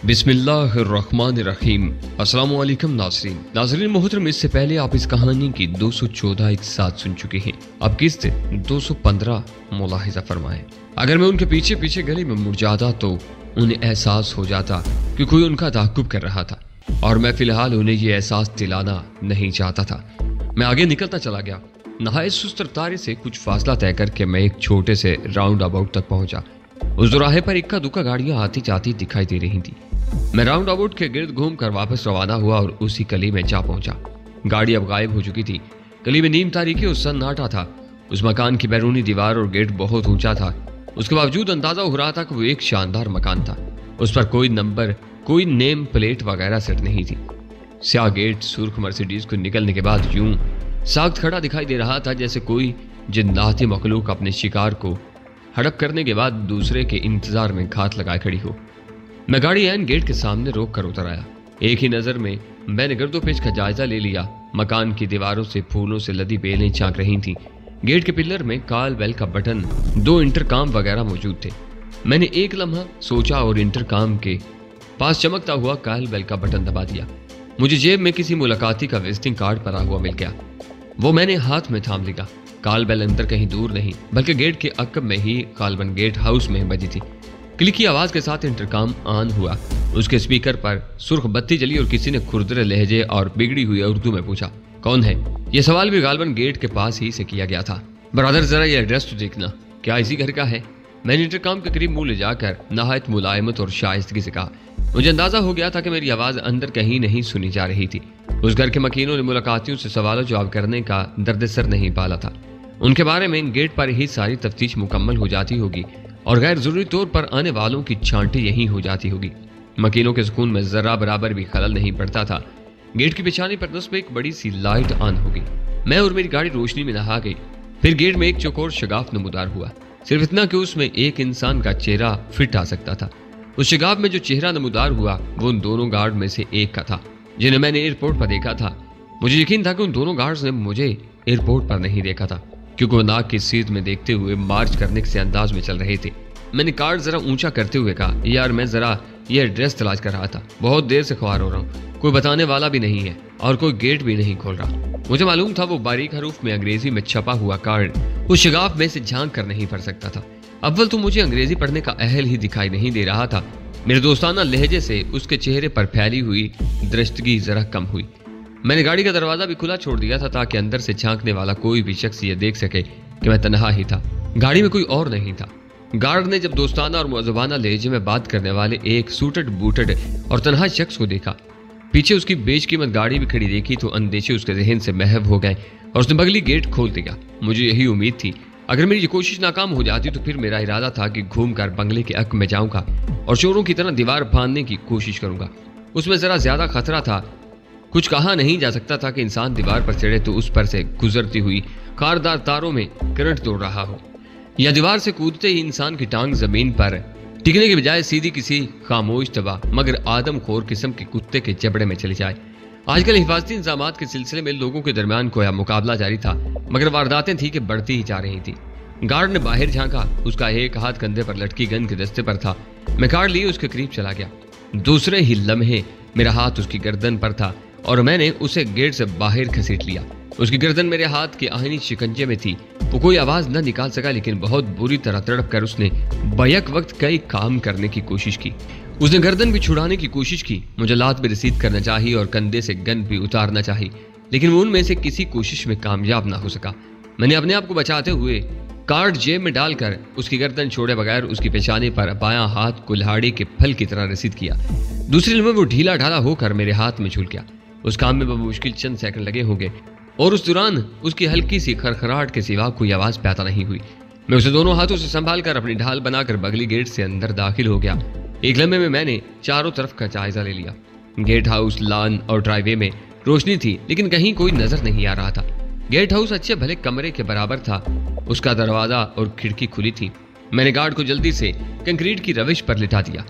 बिस्मिल्लाहिर्रहमानिर्रहीम। अस्सलाम वालेकुम नाज़रीन मोहतरम, इससे पहले आप इस कहानी की 214 एक साथ सुन चुके हैं। अब किस्त 215 मुलाहिजा फरमाएं। अगर मैं उनके पीछे पीछे गली में मुड़ जाता तो उन्हें एहसास हो जाता कि कोई उनका ताक़ुब कर रहा था, और मैं फिलहाल उन्हें ये एहसास दिलाना नहीं चाहता था। मैं आगे निकलता चला गया। नहायत सुस्त रफ्तारी से कुछ फासला तय करके मैं एक छोटे से राउंड अबाउट तक पहुंचा। उस दोराहे पर इक्का दुक्का गाड़ियां आती जाती दिखाई दे रही थी। मैं राउंड अबाउट के गिर्द घूम कर वापस रवाना हुआ और उसी गली में जा पहुंचा। गाड़ी अब गायब हो चुकी थी। गली में नीम तारीकी और सन्नाटा था। उस मकान की बैरूनी दीवार और गेट बहुत ऊंचा था। उसके बावजूद अंदाजा हो रहा था कि वो एक शानदार मकान था। उस पर कोई नंबर, कोई नेम प्लेट वगैरह सेट नहीं थी। स्याह गेट सुर्ख मर्सिडीज को निकलने के बाद यूं साख्त खड़ा दिखाई दे रहा था, जैसे कोई जिन्नाती मखलूक अपने शिकार को हड़प करने के बाद दूसरे के इंतजार में घात लगाए खड़ी हो। मैं गाड़ी एन गेट के सामने रोक कर उतर आया। एक ही नजर में मैंने गर्दोपेश का जायजा ले लिया। मकान की दीवारों से फूलों से लदी बेलें झांक रही थीं। गेट के पिलर में कॉल बेल का बटन, 2 इंटरकॉम वगैरह मौजूद थे। मैंने एक लम्हा सोचा और इंटरकॉम के पास चमकता हुआ कॉल बेल का बटन दबा दिया। मुझे जेब में किसी मुलाकाती का विजिटिंग कार्ड पड़ा हुआ मिल गया। वो मैंने हाथ में थाम लिया। कॉल बेल अंदर कहीं दूर नहीं बल्कि गेट के अक्ब में ही कॉलबन गेट हाउस में बजी थी। क्लिक की आवाज के साथ इंटरकॉम ऑन हुआ। उसके स्पीकर पर सुर्ख बत्ती जली और किसी ने खुरदरे लहजे और बिगड़ी हुई उर्दू में पूछा, कौन है? यह सवाल भी गालबन गेट के पास ही से किया गया था। ब्रदर, जरा ये एड्रेस तो देखना, क्या इसी घर का है? मैंने इंटरकॉम के करीब मुंह ले जाकर नहायत मुलायमत और शाइस्तगी से कहा। मुझे अंदाजा हो गया था कि मेरी आवाज अंदर कहीं नहीं सुनी जा रही थी। उस घर के मकीनों ने मुलाकातियों से सवाल जवाब करने का दर्द-ए-सर नहीं पाला था। उनके बारे में गेट पर ही सारी तफ्तीश मुकम्मल हो जाती होगी और गैर जरूरी तौर पर आने वालों की छांटी यहीं हो जाती होगी। मकीनों के सुकून में जरा बराबर भी खलल नहीं पड़ता था। गेट की पिछानी पर नस्ब एक बड़ी सी लाइट ऑन हो गई। मैं और मेरी गाड़ी रोशनी में नहा गई। फिर गेट में एक चौकोर शगाफ नमूदार हुआ। सिर्फ इतना कि उसमें एक इंसान का चेहरा फिट आ सकता था। उस शगाफ में जो चेहरा नमूदार हुआ वो उन दोनों गार्ड में से एक का था जिन्हें मैंने एयरपोर्ट पर देखा था। मुझे यकीन था कि उन दोनों गार्ड्स ने मुझे एयरपोर्ट पर नहीं देखा था, क्योंकि वो नाक की सीध में देखते हुए मार्च करने के अंदाज में चल रहे थे। मैंने कार्ड जरा ऊंचा करते हुए कहा, यार मैं जरा ये एड्रेस तलाश कर रहा था। बहुत देर से ख्वार हो रहा हूँ। कोई बताने वाला भी नहीं है और कोई गेट भी नहीं खोल रहा। मुझे मालूम था वो बारीक हरूफ में अंग्रेजी में छपा हुआ कार्ड उस शगाफ में से झांक कर नहीं पढ़ सकता था। अव्वल तो मुझे अंग्रेजी पढ़ने का अहल ही दिखाई नहीं दे रहा था। मेरे दोस्ताना लहजे से उसके चेहरे पर फैली हुई दृष्टगी जरा कम हुई। मैंने गाड़ी का दरवाजा भी खुला छोड़ दिया था ताकि अंदर से झांकने वाला कोई भी शख्स ये देख सके कि मैं तन्हा ही था। गाड़ी में कोई और नहीं था। गार्ड ने जब दोस्ताना और मुअज़्ज़बाना लहजे में बात करने वाले एक सूटेड बूटेड और तन्हा शख्स को देखा, पीछे उसकी बेशकीमत गाड़ी भी खड़ी देखी, तो अंदेशे उसके जहन से महव हो गए और उसने बगली गेट खोल दिया। मुझे यही उम्मीद थी। अगर मेरी ये कोशिश नाकाम हो जाती तो फिर मेरा इरादा था कि घूमकर बंगले के अक में जाऊंगा और चोरों की तरह दीवार फांदने की कोशिश करूंगा। उसमें जरा ज्यादा खतरा था। कुछ कहा नहीं जा सकता था कि इंसान दीवार पर चढ़े तो उस पर से गुजरती हुई खारदार तारों में करंट तोड़ रहा हो, या दीवार से कूदते ही इंसान की टांग जमीन पर टिकने के बजाय सीधी किसी खामोश तबा मगर आदमखोर किस्म के कुत्ते के जबड़े में चली जाए। आजकल हिफाजती इंतजामात के सिलसिले में लोगों के दरमियान कोई मुकाबला जारी था, मगर वारदातें थी कि बढ़ती ही जा रही थी। गार्ड ने बाहर झांका। उसका एक हाथ कंधे पर लटकी गन के दस्ते पर था। मैं कार्ड लिए उसके करीब चला गया। दूसरे ही लम्हे मेरा हाथ उसकी गर्दन पर था और मैंने उसे गेट से बाहर घसीट लिया। उसकी गर्दन मेरे हाथ के आहनी शिकंजे में थी। वो कोई आवाज न निकाल सका, लेकिन बहुत बुरी तरह तड़प कर उसने बैक वक्त कई काम करने की कोशिश की। उसने गर्दन भी छुड़ाने की कोशिश की। मुझे लात भी रसीद करना चाहिए और कंधे से गन भी उतारना चाहिए, लेकिन वो उनमें से किसी कोशिश में कामयाब ना हो सका। मैंने अपने आप को बचाते हुए कार्ड जेब में डालकर उसकी गर्दन छोड़े बगैर उसकी पेशानी पर बायां हाथ कुल्हाड़ी के फल की तरह रसीद किया। दूसरी लम्हे वो ढीला ढाला होकर मेरे हाथ में झूल गया। उस काम में मुश्किल चंद सेकंड लगे होंगे और उस दौरान उसकी हल्की सी खरखराहट के सिवा कोई आवाज पैदा नहीं हुई। मैं उसे दोनों हाथों से संभाल कर अपनी ढाल बनाकर बगली गेट से अंदर दाखिल हो गया। एक लम्हे में मैंने चारों तरफ का जायजा ले लिया। गेट हाउस, लॉन और ड्राइवे में रोशनी थी, लेकिन कहीं कोई नजर नहीं आ रहा था। गेट हाउस अच्छे भले कमरे के बराबर था। उसका दरवाजा और खिड़की खुली थी। मैंने गार्ड को जल्दी से कंक्रीट की रविश पर लिटा दिया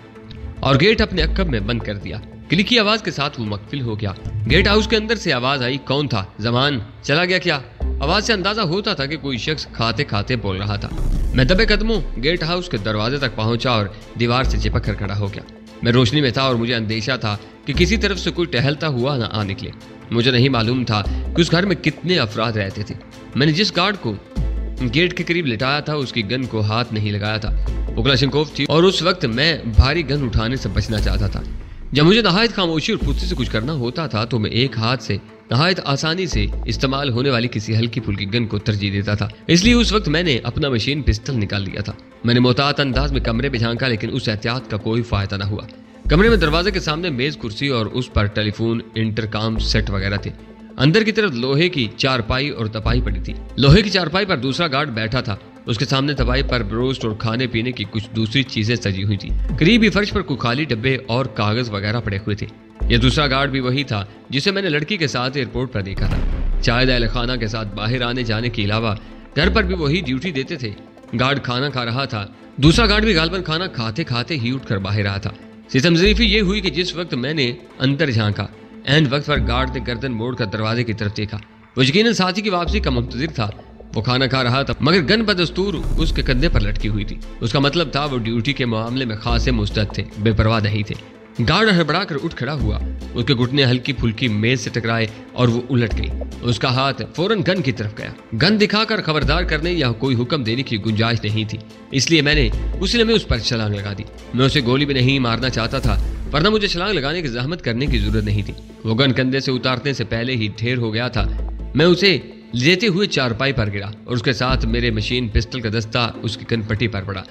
और गेट अपने अक्कब में बंद कर दिया। क्लिक की आवाज के साथ वो मकफिल हो गया। गेट हाउस के अंदर से आवाज आई, कौन था? जमान चला गया क्या? आवाज से अंदाजा होता था कि कोई शख्स खाते खाते बोल रहा था। मैं दबे कदमों गेट हाउस के दरवाजे तक पहुंचा और दीवार से चिपक कर खड़ा हो गया। میں روشنی میں تھا اور مجھے اندیشہ تھا کہ کسی طرف سے کوئی ٹہلتا ہوا نہ آ نکلے۔ مجھے نہیں معلوم تھا کہ اس گھر میں کتنے افراد رہتے تھے۔ میں نے جس گارڈ کو گیٹ کے قریب لٹایا تھا اس کی گن کو ہاتھ نہیں لگایا تھا، وہ کلاشنکوف تھی، اور اس وقت میں بھاری گن اٹھانے سے بچنا چاہتا تھا۔ جب مجھے نہایت خاموشی اور پھرتی سے کچھ کرنا ہوتا تھا تو میں ایک ہاتھ سے نہایت آسانی سے استعمال ہونے والی کسی ہلکی پھلکی گن کو ترجیح دیتا تھا۔ اس لیے اس وقت میں نے اپنا مشین پسٹل نکال لیا تھا۔ میں نے محتاط انداز میں کمرے میں جھانکا، لیکن اس احتیاط کا کوئی فائدہ نہ ہوا۔ کمرے میں دروازے کے سامنے میز، کرسی اور اس پر ٹیلی فون، انٹرکام سیٹ وغیرہ تھے۔ اندر کی طرف لوہے کی چارپائی اور تپائی پڑی تھی۔ لوہے کی چارپائی پر دوسرا گارڈ بیٹھا تھا، اس کے سامنے تپائی پر بروسٹ اور کھانے پینے کی کچھ دوسری چیزیں سجی ہوئی تھی۔ قریب ہی فرش پر کچھ خالی ڈبے اور کاغذ وغیرہ پڑے ہوئے تھے۔ یہ دوسرا گارڈ بھی وہی تھا جسے میں نے لڑکی کے ساتھ ایئرپورٹ پر دیکھا تھا۔ شاید اہل خانہ کے ساتھ باہر آنے جانے کے علاوہ گھر پر بھی وہی ڈیوٹی دیتے تھے۔ گارڈ کھانا کھا رہا تھا، دوسرا گارڈ بھی غالباً کھانا کھاتے کھاتے ہی اٹھ کر باہر آیا تھا۔ ستم ظریفی یہ ہوئی کہ جس وقت میں نے اندر جھانکا، عین وقت پر گارڈ نے گردن موڑ کر دروازے کی طرف دیکھا۔ وہ یقیناً ساتھی کی واپسی کا منتظر تھا۔ وہ کھانا کھا رہا تھا مگر گن بدستور اس کے کندھے پر لٹکی ہوئی تھی۔ اس کا مطلب تھا وہ ڈیوٹی کے معاملے میں خاصے مستعد تھے، بے پرواہ نہیں تھے۔ گارڈ ہڑبڑا کر اٹھ کھڑا ہوا، اس کے گھٹنے ہلکی پھلکی میز سے ٹکرائے اور وہ الٹ گئی۔ اس کا ہاتھ فوراً گن کی طرف گیا۔ گن دکھا کر خبردار کرنے یا کوئی حکم دینے کی گنجائش نہیں تھی، اس لیے میں نے اسی لمحے اس پر چھلانگ لگا دی۔ میں اسے گولی بھی نہیں مارنا چاہتا تھا، ورنہ مجھے چھلانگ لگانے کی زحمت کرنے کی ضرورت نہیں تھی۔ وہ گن کندھے سے اتارنے سے پہلے ہی ڈھیر ہو گیا تھا۔ میں اسے لیتے ہوئے چارپائی پر گرا اور اس کے ساتھ میرے مشین پسٹل کا دستہ اس کی کن پٹی پر پڑا۔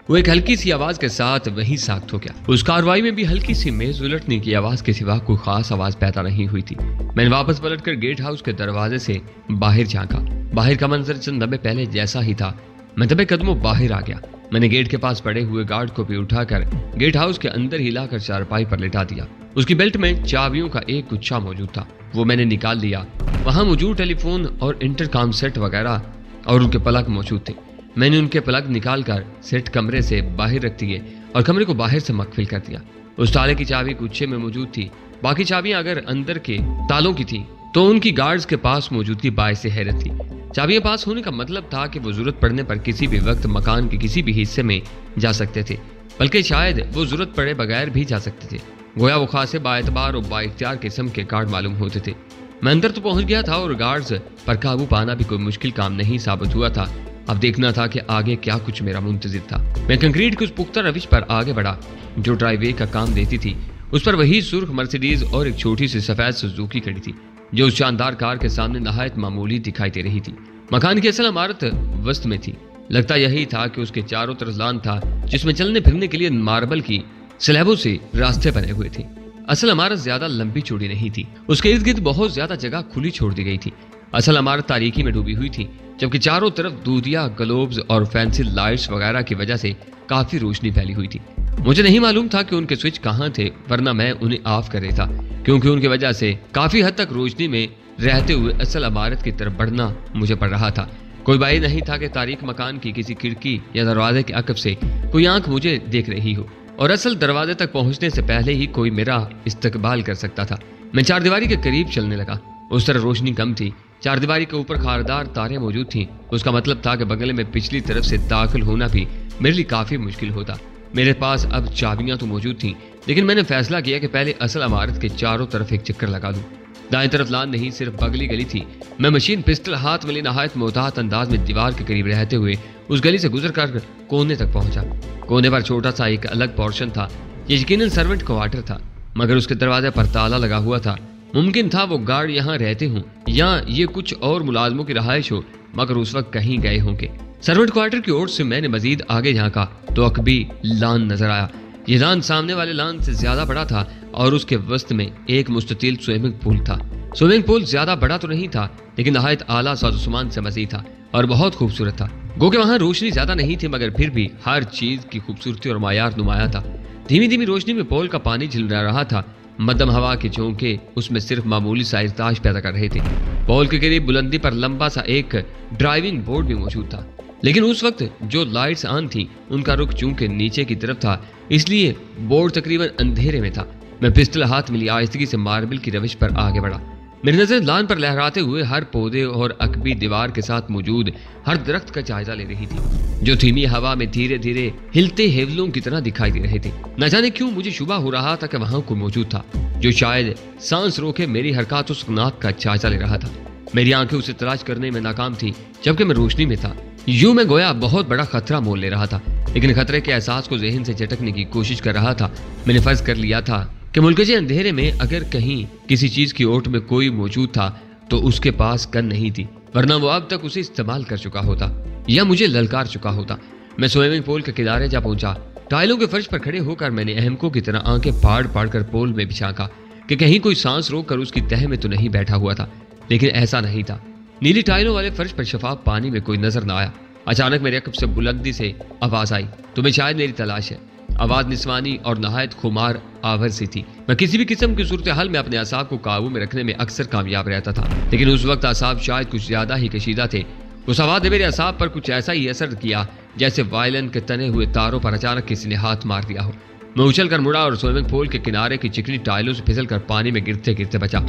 وہ ایک ہلکی سی آواز کے ساتھ وہیں ساخت ہو گیا۔ اس کارروائی میں بھی ہلکی سی میز الٹنے کی آواز کے سوا کوئی خاص آواز پیدا نہیں ہوئی تھی۔ میں نے واپس پلٹ کر گیٹ ہاؤس کے دروازے سے باہر جھانکا۔ باہر کا منظر چند لمحے پہلے جیسا ہی تھا۔ میں دبے قدموں باہر آ گیا۔ میں نے گیٹ کے پاس پڑے ہوئے گارڈ کو بھی اٹھا کر گیٹ ہاؤس کے اندر ہی لا کر چارپائی پر لٹا دیا۔ اس کی بیلٹ میں چابیوں کا ایک گچھا موجود تھا، وہ میں نے نکال لیا۔ وہاں موجود ٹیلی فون اور انٹرکام سیٹ وغیرہ اور ان کے پلگ موجود تھے۔ میں نے ان کے پلگ نکال کر سیٹ کمرے سے باہر رکھ دیے اور کمرے کو باہر سے مقفل کر دیا۔ اس تالے کی چابی گچھے میں موجود تھی، باقی چابیاں اگر اندر کے تالوں کی تھی تو ان کی گارڈز کے پاس موجودگی باعث حیرت تھی۔ چابیاں پاس ہونے کا مطلب تھا کہ وہ ضرورت پڑنے پر کسی بھی وقت مکان کے کسی بھی حصے میں جا سکتے تھے، بلکہ شاید وہ ضرورت پڑے بغیر بھی جا سکتے تھے۔ گویا وہ خاصے باعتبار اور بااختیار قسم کے گارڈ معلوم ہوتے تھے۔ میں اندر تو پہنچ گیا تھا اور گارڈز پر قابو پانا بھی کوئی مشکل کام نہیں ثابت ہوا تھا۔ اب دیکھنا تھا کہ آگے کیا کچھ میرا منتظر تھا۔ میں کنکریٹ کے اس پختہ روش پر آگے بڑھا جو ڈرائی وے کا کام دیتی تھی۔ اس پر وہی سرخ مرسیڈیز اور ایک چھوٹی سی سفید سوزوکی کھڑی تھی جو اس شاندار کار کے سامنے نہایت معمولی دکھائی دے رہی تھی۔ مکان کی اصل عمارت وسط میں تھی۔ لگتا یہی تھا کہ اس کے چاروں طرف لان تھا جس میں چلنے پھرنے کے لیے ماربل کی سلیبوں سے راستے بنے ہوئے تھے۔ اصل عمارت زیادہ لمبی چوڑی نہیں تھی، اس کے ارد گرد بہت زیادہ جگہ کھلی چھوڑ دی گئی تھی۔ اصل عمارت تاریکی میں ڈوبی ہوئی تھی، جبکہ چاروں طرف دودھیا، گلوبز اور فینسی لائٹس وغیرہ کی وجہ سے کافی روشنی پھیلی ہوئی تھی۔ مجھے نہیں معلوم تھا کہ ان کے سوئچ کہاں تھے، ورنہ میں انہیں آف کر رہا تھا، کیونکہ ان کی وجہ سے کافی حد تک روشنی میں رہتے ہوئے اصل عمارت کی طرف بڑھنا مجھے پڑ رہا تھا۔ کوئی باعث نہیں تھا کہ تاریک مکان کی کسی کھڑکی یا دروازے کے عقب سے کوئی آنکھ مجھے دیکھ رہی ہو، اور اصل دروازے تک پہنچنے سے پہلے ہی کوئی میرا استقبال کر سکتا تھا۔ میں چار دیواری کے قریب چلنے لگا۔ اس طرح روشنی کم تھی، چار دیواری کے اوپر خاردار تاریں موجود تھیں۔ اس کا مطلب تھا کہ بغل میں پچھلی طرف سے داخل ہونا بھی میرے لیے کافی مشکل ہوتا۔ میرے پاس اب چابیاں تو موجود تھیں، لیکن میں نے فیصلہ کیا کہ پہلے اصل عمارت کے چاروں طرف ایک چکر لگا دوں۔ دائیں طرف لان نہیں، صرف بغلی گلی تھی۔ میں مشین پسٹل ہاتھ میں نہایت محتاط انداز میں دیوار کے قریب رہتے ہوئے اس گلی سے گزر کر کونے تک پہنچا۔ کونے پر چھوٹا سا ایک الگ پورشن تھا، یہ یقیناً سرونٹ کوارٹر تھا، مگر اس کے دروازے پر تالا لگا ہوا تھا۔ ممکن تھا وہ گارڈ یہاں رہتے ہوں یا یہ کچھ اور ملازموں کی رہائش ہو، مگر اس وقت کہیں گئے ہوں گے۔ سرونٹ کوارٹر کی اور سے میں نے مزید آگے جھانکا تو عقبی لان نظر آیا۔ یہ لان سامنے والے لان سے زیادہ بڑا تھا اور اس کے وسط میں ایک مستطیل سوئمنگ پول تھا۔ سوئمنگ پول زیادہ بڑا تو نہیں تھا، لیکن نہایت اعلیٰ ساز و سامان سے مزید تھا اور بہت خوبصورت تھا۔ گو کہ وہاں روشنی زیادہ نہیں تھی، مگر پھر بھی ہر چیز کی خوبصورتی اور معیار نمایاں تھا۔ دھیمی دھیمی روشنی میں پول کا پانی جھل رہا تھا، مدھم ہوا کے جھونکے اس میں صرف معمولی سا ارتعاش پیدا کر رہے تھے۔ پول کے قریب بلندی پر لمبا سا ایک ڈرائیونگ بورڈ بھی موجود تھا، لیکن اس وقت جو لائٹس آن تھیں ان کا رخ چونکہ نیچے کی طرف تھا، اس لیے بورڈ تقریباً اندھیرے میں تھا۔ میں پسٹل ہاتھ میں لی آہستگی سے ماربل کی روش پر آگے بڑھا۔ मेरी नजर लान पर लहराते हुए हर पौधे और अकबी दीवार के साथ मौजूद हर दरख्त का जायजा ले रही थी, जो धीमी हवा में धीरे धीरे हिलते हेवलों की तरह दिखाई दे रहे थे। न जाने क्यों मुझे शुबा हो रहा था कि वहां कोई मौजूद था, जो शायद सांस रोके मेरी हरकत और सुकनात का जायजा ले रहा था। मेरी आंखें उसे तलाश करने में नाकाम थी, जबकि मैं रोशनी में था। यूं मैं गोया बहुत बड़ा खतरा मोल ले रहा था, लेकिन खतरे के एहसास को जहन से झटकने की कोशिश कर रहा था। मैंने फर्ज कर लिया था कि मुल्कजे अंधेरे में अगर कहीं किसी चीज की ओट में कोई मौजूद था तो उसके पास गन नहीं थी, वरना वो अब तक उसे इस्तेमाल कर चुका होता या मुझे ललकार चुका होता। मैं स्विमिंग पूल के किनारे जा पहुंचा। टाइलों के फर्श पर खड़े होकर मैंने अहमकों की तरह आंखें फाड़ फाड़ कर पोल में बिछाका कि कहीं कोई सांस रोक कर उसकी तह में तो नहीं बैठा हुआ था, लेकिन ऐसा नहीं था। नीली टाइलों वाले फर्श पर शफाफ पानी में कोई नजर न आया। अचानक मेरे अकब से बुलंदी से आवाज आई, तुम्हें शायद मेरी तलाश है। आवाज निस्वानी और नहायत खुमार आवर सी थी। मैं किसी भी किस्म की सूरत हाल में अपने असाब को काबू में रखने में अक्सर कामयाब रहता था, लेकिन उस वक्त असाब शायद कुछ ज्यादा ही कशीदा थे। उस आवाज ने मेरे असाब पर कुछ ऐसा ही असर किया जैसे वायलिन के तने हुए तारों पर अचानक किसी ने हाथ मार दिया हो। मैं उछल कर मुड़ा और स्विमिंग पूल के किनारे की चिकनी टाइलों से फिसल कर पानी में गिरते गिरते बचा।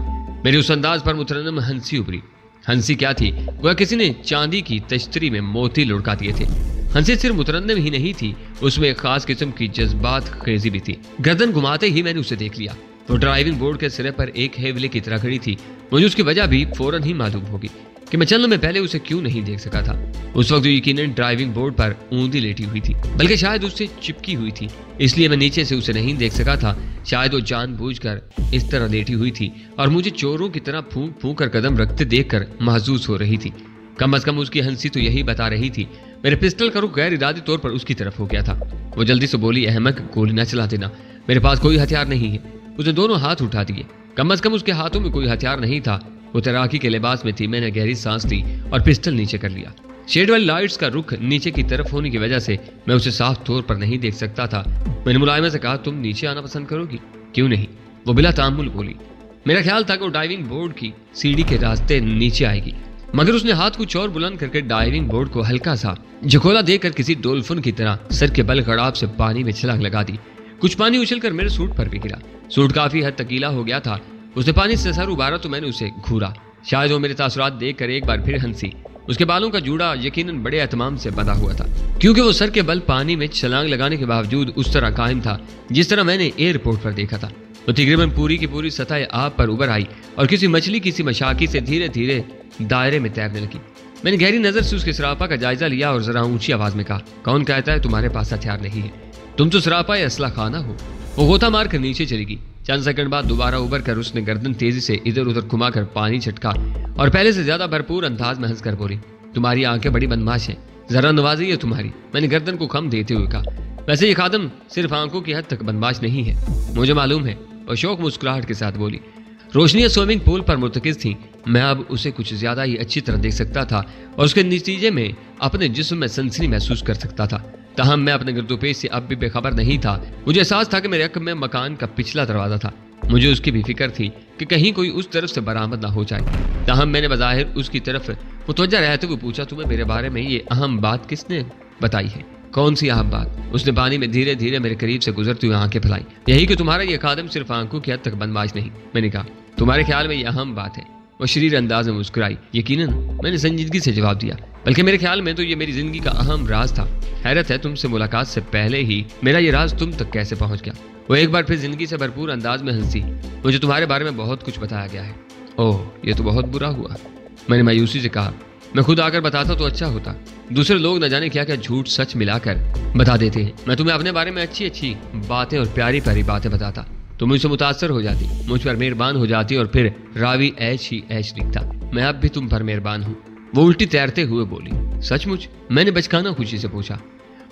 मेरी उस अंदाज पर मुतरन्नम हंसी उभरी। हंसी क्या थी, वह किसी ने चांदी की तश्तरी में मोती लुढ़का दिए थे। हंसी सिर्फ मुतरन्नम ही नहीं थी, उसमें एक खास किस्म की जज्बात खेजी भी थी। गर्दन घुमाते ही मैंने उसे देख लिया। वो ड्राइविंग बोर्ड के सिरे पर एक हेवले की तरह खड़ी थी। मुझे उसकी वजह भी फौरन ही मालूम होगी कि मैं चंद में पहले उसे क्यों नहीं देख सका था। उस वक्त यकीनन ड्राइविंग बोर्ड पर ऊंधी लेटी हुई थी, बल्कि शायद उससे चिपकी हुई थी, इसलिए मैं नीचे से उसे नहीं देख सका था। शायद वो जानबूझकर इस तरह लेटी हुई थी और मुझे चोरों की तरह फूंक फूंक कर कदम रखते देखकर महसूस हो रही थी। कम अज कम उसकी हंसी तो यही बता रही थी। मेरे पिस्टल का रुख गैर इरादी तौर पर उसकी तरफ हो गया था। वो जल्दी से बोली, अहमद गोली न चला देना, मेरे पास कोई हथियार नहीं है। उसने दोनों हाथ उठा दिए। कम अज कम उसके हाथों में कोई हथियार नहीं था। वो तैराकी के लिबास में थी। मैंने गहरी सांस ली और पिस्टल नीचे कर लिया। शेड वाली लाइट्स का रुख नीचे की तरफ होने की वजह से मैं उसे साफ तौर पर नहीं देख सकता था। मैंने मुलायमा से कहा, तुम नीचे आना पसंद करोगी? क्यों नहीं, वो बिला तामुल बोली। मेरा ख्याल था कि वो डाइविंग बोर्ड की सीढ़ी के रास्ते नीचे आएगी, मगर उसने हाथ कुछ और बुलंद करके डाइविंग बोर्ड को हल्का सा झकोला देकर किसी डोल्फिन की तरह सर के बल गड़ाब से पानी में छलांग लगा दी। कुछ पानी उछलकर मेरे सूट पर भी गिरा। सूट काफी हद तक गीला हो गया था। उसने पानी से सर उबारा तो मैंने उसे घूरा। शायद वो मेरे तासुरात देखकर एक बार फिर हंसी। उसके बालों का जूड़ा यकीनन बड़े एहतमाम से बंधा हुआ था, क्योंकि वो सर के बल पानी में छलांग लगाने के बावजूद उस तरह कायम था जिस तरह मैंने एयरपोर्ट पर देखा था। तो तकरीबन पूरी की पूरी सतह आब पर उभर आई और किसी मछली किसी मशाकी से धीरे धीरे दायरे में तैरने लगी। मैंने गहरी नजर से उसके सरापा का जायजा लिया और जरा ऊंची आवाज में कहा, कौन कहता है तुम्हारे पास हथियार नहीं है? तुम तो सरापा या असला खाना हो। वो गोता मार कर नीचे चली गई। चंद सेकंड बाद दोबारा उबर कर उसने गर्दन तेजी से इधर उधर घुमाकर पानी छटका और पहले से ज्यादा भरपूर अंदाज में हंसकर बोली, तुम्हारी आंखें बड़ी बदमाश हैं, जरा नवाजी है तुम्हारी। मैंने गर्दन को खम देते हुए कहा, वैसे ये खादम सिर्फ आंखों की हद तक बदमाश नहीं है, मुझे मालूम है। और शौक मुस्कुराहट के साथ बोली। रोशनियां स्विमिंग पूल पर मुर्तकिज थीं। मैं अब उसे कुछ ज्यादा ही अच्छी तरह देख सकता था और उसके नतीजे में अपने जिस्म में सनसनी महसूस कर सकता था। ताहम मैं अपने गिरदोपेश से अब भी बेखबर नहीं था। मुझे एहसास था कि मेरे हक में मकान का पिछला दरवाजा था। मुझे उसकी भी फिक्र थी कि कहीं कोई उस तरफ से बरामद ना हो जाए। ताहम मैंने बज़ाहिर उसकी तरफ मुतवज्जा रहते हुए पूछा, तुम्हें मेरे बारे में ये अहम बात किसने बताई है? कौन सी अहम बात? उसने पानी में धीरे धीरे मेरे करीब से गुजरती हुई आंखें फैलाई। यही कि तुम्हारा ये खादम सिर्फ आंखों की हद तक बदमाश नहीं। मैंने कहा, तुम्हारे ख्याल में ये अहम बात है? वो शरीर अंदाज में मुस्कुराई। यकीनन, मैंने संजीदगी से जवाब दिया, बल्कि मेरे ख्याल में तो ये मेरी जिंदगी का अहम राज था। हैरत है, तुमसे मुलाकात से पहले ही मेरा ये राज तुम तक कैसे पहुंच गया। वो एक बार फिर जिंदगी से भरपूर अंदाज में हंसी। मुझे तुम्हारे बारे में बहुत कुछ बताया गया है। ओह, ये तो बहुत बुरा हुआ। मैंने मायूसी से कहा, मैं खुद आकर बताता तो अच्छा होता। दूसरे लोग न जाने क्या क्या झूठ सच मिलाकर बता देते हैं। मैं तुम्हें अपने बारे में अच्छी अच्छी बातें और प्यारी प्यारी बातें बताता, तुम मुझसे मुतासर हो जाती, मुझ पर मेहरबान हो जाती और फिर रावी ऐश ही ऐश दिखता। मैं अब भी तुम पर मेहरबान हूँ। वो उल्टी तैरते हुए बोली। सचमुच? मैंने बचकाना खुशी से पूछा।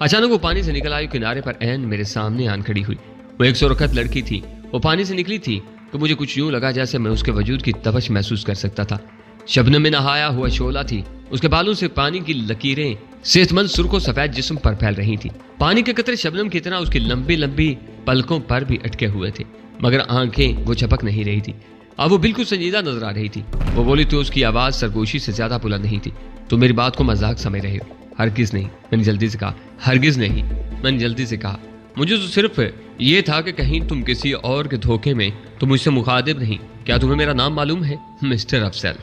अचानक वो पानी से निकल आई। किनारे पर ऐन मेरे सामने आन खड़ी हुई। वो एक सुरखत लड़की थी। वो पानी से निकली थी तो मुझे कुछ यूं लगा जैसे मैं उसके वजूद की तपश महसूस कर सकता था। शबनम में नहाया हुआ शोला थी। उसके बालों से पानी की लकीरें सेहतमंद सुर्खों सफेद जिस्म पर फैल रही थी। पानी के कतरे शबनम की तरह उसकी लंबी लंबी पलकों पर भी अटके हुए थे, मगर आंखें वो झपक नहीं रही थी। अब वो बिल्कुल संजीदा नजर आ रही थी। वो बोली तो उसकी आवाज सरगोशी से ज्यादा बुलंद नहीं थी। तुम मेरी बात को मजाक समझ रहे हो? हरगिज नहीं, मैंने जल्दी से कहा। हरगिज नहीं, मैंने जल्दी से कहा। मुझे तो सिर्फ ये था कि कहीं तुम किसी और के धोखे में तो मुझसे मुखातिब नहीं। क्या तुम्हें मेरा नाम मालूम है? मिस्टर अफजल।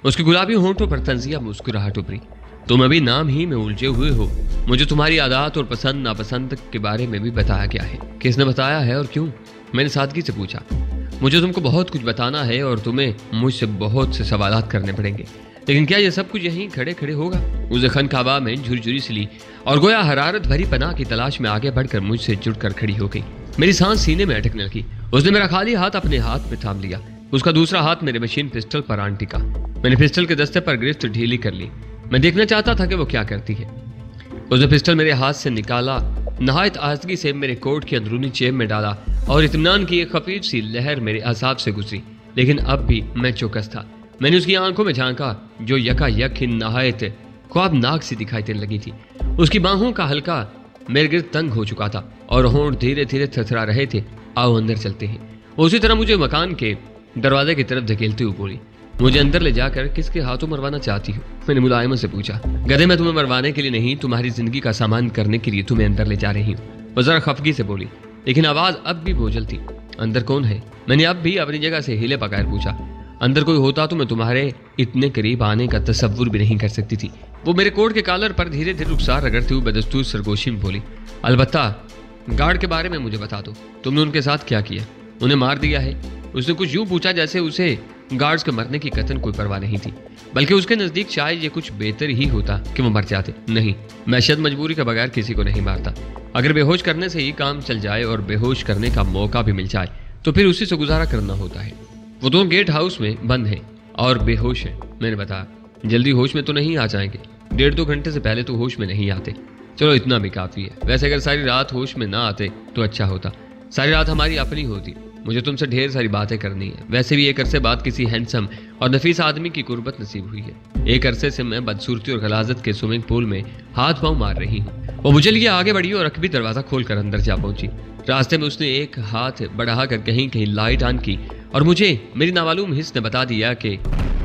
उसके गुलाबी होंठों पर तंजिया मुस्कुराहट उभरी। तुम अभी नाम ही में उलझे हुए हो। मुझे तुम्हारी आदत और पसंद नापसंद के बारे में भी बताया गया है। किसने बताया है और क्यों? मैंने सादगी से पूछा। मुझे तुमको बहुत कुछ बताना है और तुम्हें मुझसे बहुत से सवालात करने पड़ेंगे, लेकिन क्या यह सब कुछ यहीं खड़े खड़े होगा? उसे खनकाबा में झुरझुरी से ली और गोया हरारत भरी पनाह की तलाश में आगे बढ़कर मुझसे जुड़कर खड़ी हो गई। मेरी सांस सीने में अटकने लगी। उसने मेरा खाली हाथ अपने हाथ में थाम लिया, उसका दूसरा हाथ मेरे मशीन पिस्टल पर आन टिका। मैंने पिस्टल के दस्ते पर गिरफ्त ढीली कर ली। मैं देखना चाहता था कि वो क्या करती है। उसने पिस्टल मेरे हाथ से निकाला, नहायत आजगी से मेरे कोट की अंदरूनी जेब में डाला और इत्मीनान की एक खफीफ सी लहर मेरे असाब से गुजरी। लेकिन अब भी मैं चौकस था। मैंने उसकी आंखों में झांका जो यकायक ही नहायत ख्वाबनाक सी दिखाई देने लगी थी। उसकी बाहों का हल्का मेरे गिर्द तंग हो चुका था और होंठ धीरे धीरे थरथरा रहे थे। आओ अंदर चलते हैं। उसी तरह मुझे मकान के दरवाजे की तरफ धकेलते हुए बोली, मुझे अंदर ले जाकर किसके हाथों मरवाना चाहती हो? मैंने मुलायमत से पूछा। गधे, मैं तुम्हें मरवाने के लिए नहीं, तुम्हारी जिंदगी का सामान करने के लिए तुम्हें अंदर ले जा रही हूँ। वो जरा खफगी से बोली, लेकिन आवाज अब भी बोझल थी। अंदर कौन है? मैंने अब भी अपनी जगह से हिले पकाए पूछा। अंदर कोई होता तो मैं तुम्हारे इतने करीब आने का तसव्वुर भी नहीं कर सकती थी। वो मेरे कोट के कॉलर पर धीरे धीरे रुखसार रगड़ते हुए बदस्तूर सरगोशी में बोली, अलबत्ता गार्ड के बारे में मुझे बता दो। तुमने उनके साथ क्या किया? उन्हें मार दिया है? उसने कुछ यूं पूछा जैसे उसे गार्ड्स के मरने की कतन कोई परवाह नहीं थी, बल्कि उसके नजदीक शायद ये कुछ बेहतर ही होता कि वो मर जाते। नहीं, मैं शद मजबूरी के बगैर किसी को नहीं मारता। अगर बेहोश करने से ही काम चल जाए और बेहोश करने का मौका भी मिल जाए तो फिर उसी से गुजारा करना होता है। वो दोनों गेट हाउस में बंद हैं और बेहोश हैं। मैंने बताया, जल्दी होश में तो नहीं आ जाएंगे? 1.5-2 घंटे से पहले तो होश में नहीं आते। चलो इतना भी काफी है। वैसे अगर सारी रात होश में ना आते तो अच्छा होता। सारी रात हमारी अपनी होती। मुझे तुमसे ढेर सारी बातें करनी है। वैसे भी एक अरसे बाद किसी हैंडसम और नफीस आदमी की कुर्बत नसीब हुई है। एक अरसे से मैं बदसूरती और गलाजत के स्विमिंग पूल में हाथ पांव मार रही हूँ। वो मुझे लिए आगे बढ़ी और अकबी दरवाजा खोलकर अंदर जा पहुंची। रास्ते में उसने एक हाथ बढ़ा कर कहीं कहीं लाइट ऑन की और मुझे मेरी नामालूम हिस्स ने बता दिया कि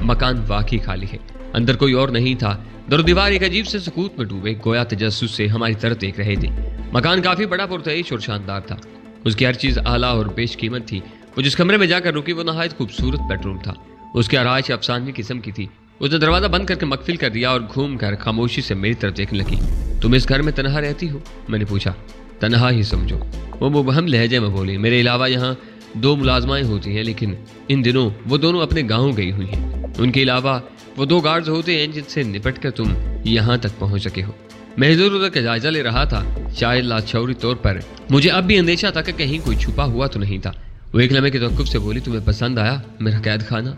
मकान वाकई खाली है। अंदर कोई और नहीं था। दर दीवार एक अजीब से सुकूत में डूबे गोया तजस्सुस से हमारी तरफ देख रहे थे। मकान काफी बड़ा पुरतईश और शानदार था। उसकी हर चीज आला और बेश कीमत थी। वो जिस कमरे में जाकर रुकी वो नहायत खूबसूरत बेडरूम था। उसकी आराइश अफसानवी किस्म की थी। उसने दरवाजा बंद करके मकफिल कर दिया और घूम कर खामोशी से मेरी तरफ देखने लगी। तुम इस घर में तनहा रहती हो? मैंने पूछा। तनहा ही समझो, वो मुबहम लहजे में बोली। मेरे अलावा यहाँ 2 मुलाजमाएं होती हैं, लेकिन इन दिनों वो दोनों अपने गाँव गई हुई हैं। उनके अलावा वो 2 गार्ड्स होते हैं जिनसे निपट कर तुम यहाँ तक पहुँच सके हो। मैं इधर उधर का जायजा ले रहा था। शायद लाशौरी तौर पर मुझे अब भी अंदेशा था कि कहीं कोई छुपा हुआ तो नहीं था। वो एक लम्हे के तवक्कुफ से बोली, तुम्हें पसंद आया मेरा कैद खाना?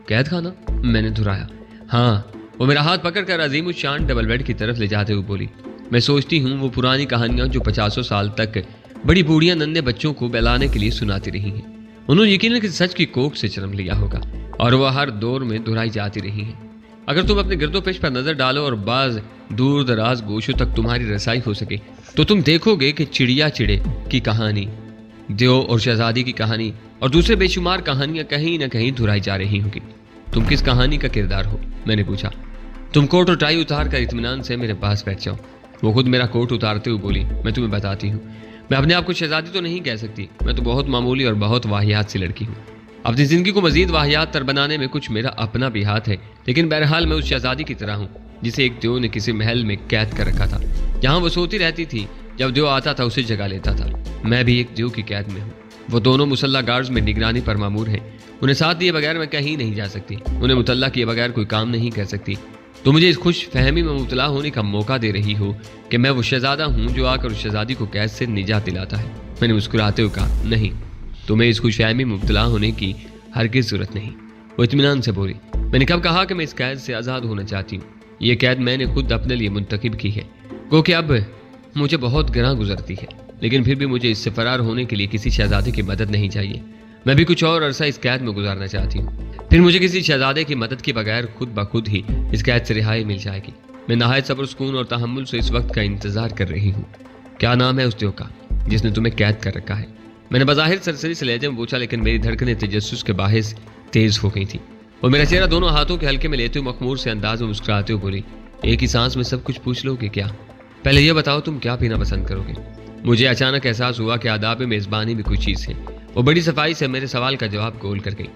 कैद खाना? मैंने दोहराया। हाँ। वो मेरा हाथ पकड़कर अजीम शान डबल बेड की तरफ ले जाते हुए बोली, मैं सोचती हूँ वो पुरानी कहानियां जो 50 साल तक बड़ी बूढ़ियां नन्हे बच्चों को बहलाने के लिए सुनाती रही हैं। उन्होंने यकीनन कि सच की कोख से जन्म लिया होगा और वह हर दौर में दोहराई जाती रही हैं। अगर तुम अपने गिरदोपेश पर नजर डालो और बाज दूर दराज गोशों तक तुम्हारी रसाई हो सके तो तुम देखोगे कि चिड़िया चिड़े की कहानी, देव और शहजादी की कहानी और दूसरे बेशुमार कहानियां कहीं न कहीं दोहराई जा रही होंगी। तुम किस कहानी का किरदार हो? मैंने पूछा। तुम कोट और टाई उतार कर इत्मीनान से मेरे पास बैठ जाओ। वो खुद मेरा कोट उतारते हुए बोली, मैं तुम्हें बताती हूँ। मैं अपने आप को शहजादी तो नहीं कह सकती। मैं तो बहुत मामूली और बहुत वाहियात सी लड़की हूँ। अपनी जिंदगी को मजीद वाहियात तर बनाने में कुछ मेरा अपना भी हाथ है, लेकिन बहरहाल मैं उस शहजादी की तरह हूँ जिसे एक देव ने किसी महल में कैद कर रखा था। जहाँ वो सोती रहती थी, जब देव आता था उसे जगा लेता था। मैं भी एक देव की कैद में हूँ। वो दोनों मुसल्ला गार्ड्स में निगरानी पर मामूर हैं। उन्हें साथ दिए बगैर मैं कहीं नहीं जा सकती। उन्हें मुतल्ला किए बगैर कोई काम नहीं कर सकती। तो मुझे इस खुश फहमी में मुबतला होने का मौका दे रही हो कि मैं वो शहजादा हूँ जो आकर उस शहजादी को कैद से निजात दिलाता है। मैंने मुस्कुराते हुए कहा, नहीं, तुम्हें इस खुश फहमी में मुबतला होने की हरगिज़ जरूरत नहीं। वो इत्मीनान से बोली, मैंने कब कहा कि मैं इस कैद से आज़ाद होना चाहती हूँ? ये कैद मैंने खुद अपने लिए मुंतखब की है। गो कि अब मुझे बहुत गिरां गुजरती है, लेकिन फिर भी मुझे इससे फरार होने के लिए किसी शहजादे की मदद नहीं चाहिए। मैं भी कुछ और अरसा इस कैद में गुजारना चाहती हूँ। फिर मुझे किसी शहजादे की मदद के बगैर खुद ब खुद ही इस कैद से रिहाई मिल जाएगी। मैं नहायत सब्र, सुकून और तहम्मुल से इस वक्त का इंतजार कर रही हूँ। क्या नाम है उस देव का जिसने तुम्हें कैद कर रखा है? मैंने बज़ाहिर सरसरी से लहजे में पूछा, लेकिन मेरी धड़कनें तजस्सुस के बाहिस तेज हो गई थी। और मेरा चेहरा दोनों हाथों के हल्के में लेते हुए मखमूर से अंदाज में मुस्कुराते हुए बोली, एक ही सांस में सब कुछ पूछ लोगे क्या? पहले ये बताओ तुम क्या पीना पसंद करोगे? مجھے اچانک احساس ہوا کہ آداب میزبانی بھی کوئی چیز ہے۔ وہ بڑی صفائی سے میرے سوال کا جواب گول کر گئی۔